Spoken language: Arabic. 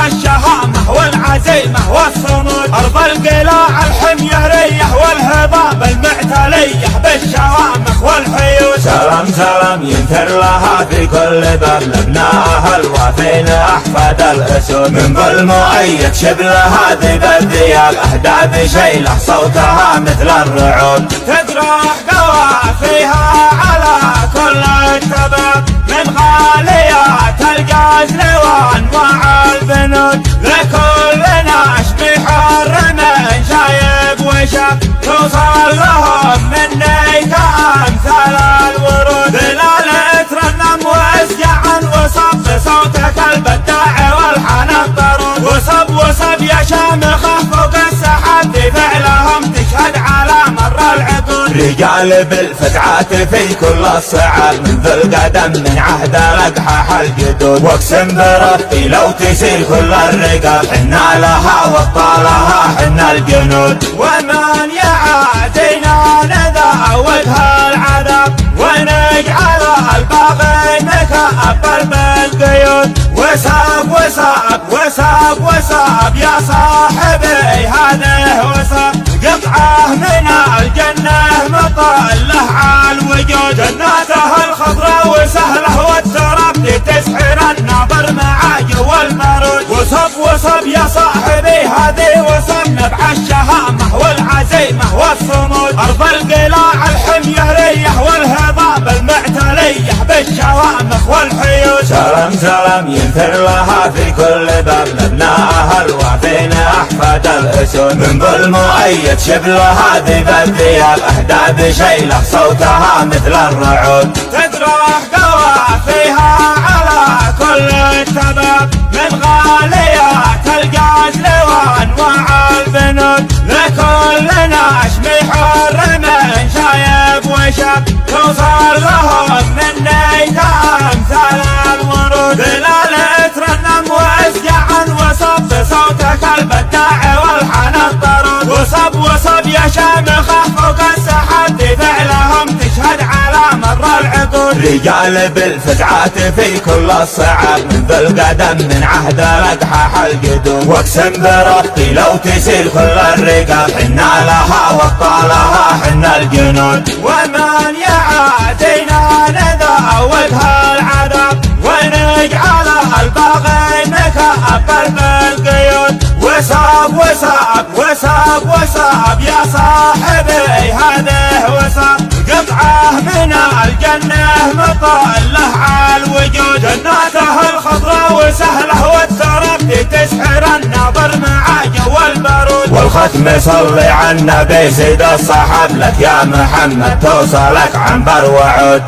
نبع الشهامة والعزيمة والصمود، أرض القلاع الحميرية والهضاب المعتلية بالشوامخ والحيود. سلام سلام ينثر لها في كل باب لابنائها الوافين أحفاد الأسود، من ظل مؤيد شبلها ذيب الذياب أهدى بشيله صوتها مثل الرعود. تجرح قوافيها على كل التباب من غاليات القزل وانواع البنود، لكل ناش بحر من شايب وشاب توصل لهم مني كأمثال الورود. ظلال ترنم واسجع وصب صوتك البداع والحنان ضرود، وصب يا شامخه فوق السحاب بفعلهم تشهد على مر العقود. رجال بالفتعات في كل الصعاب من ذو القدم من عهد الأقحاح الجدود، واقسم بربي لو تسيل كل الرقاب حنا لها وابطالها حنا الجنود. ومن يعادينا نذاوقها العذاب ونجعل الباغي نكأبر بالقيود. وساب يا صاحبي هذه وساب قطعه من الجنة مطله على الوجود. جناته الخضراء وسهله والتراب تسحر الناظر مع جو المرود. وصب يا صاحبي هذه وصب نبع الشهامة والعزيمة والصمود، أرض القلاع الحميرية والهضاب المعتلية بالشوامخ والحيود. سلام سلام ينثر لها في كل باب لابنائها الوافين أحفاد الأسود، من ظل مؤيد شبلها ذيب الذياب أهدى بشيله صوتها مثل الرعود. تجرح قوافيها على كل التباب من غاليات القزل وانواع البنود، لكل ناش بحر من شايب وشاب توصل لهم مني كأمثال الورود. ظلال ترنم واسجع وصب صوتك البداع والحنان ضرود، وصب يا شامخه فوق السحاب بفعلهم تشهد على مر العقود. رجال بالفتعات في كل الصعاب من ذو القدم من عهد الأقحاح الجدود، واقسم بربي لو تسيل كل الرقاب حنا لها وابطالها حنا الجنود. ومن يعادينا نذاوقها العذاب ونجعل الباغي نكأبر بالقيود. وساب يا صاحبي هذه وساب قطعه من الجنة مطله على الوجود. جناته الخضراء وسهله والتراب تسحر الناظر مع جو البارود. والختم صلي على النبي سيد الصحاب لك يا محمد توصلك عنبر وعود.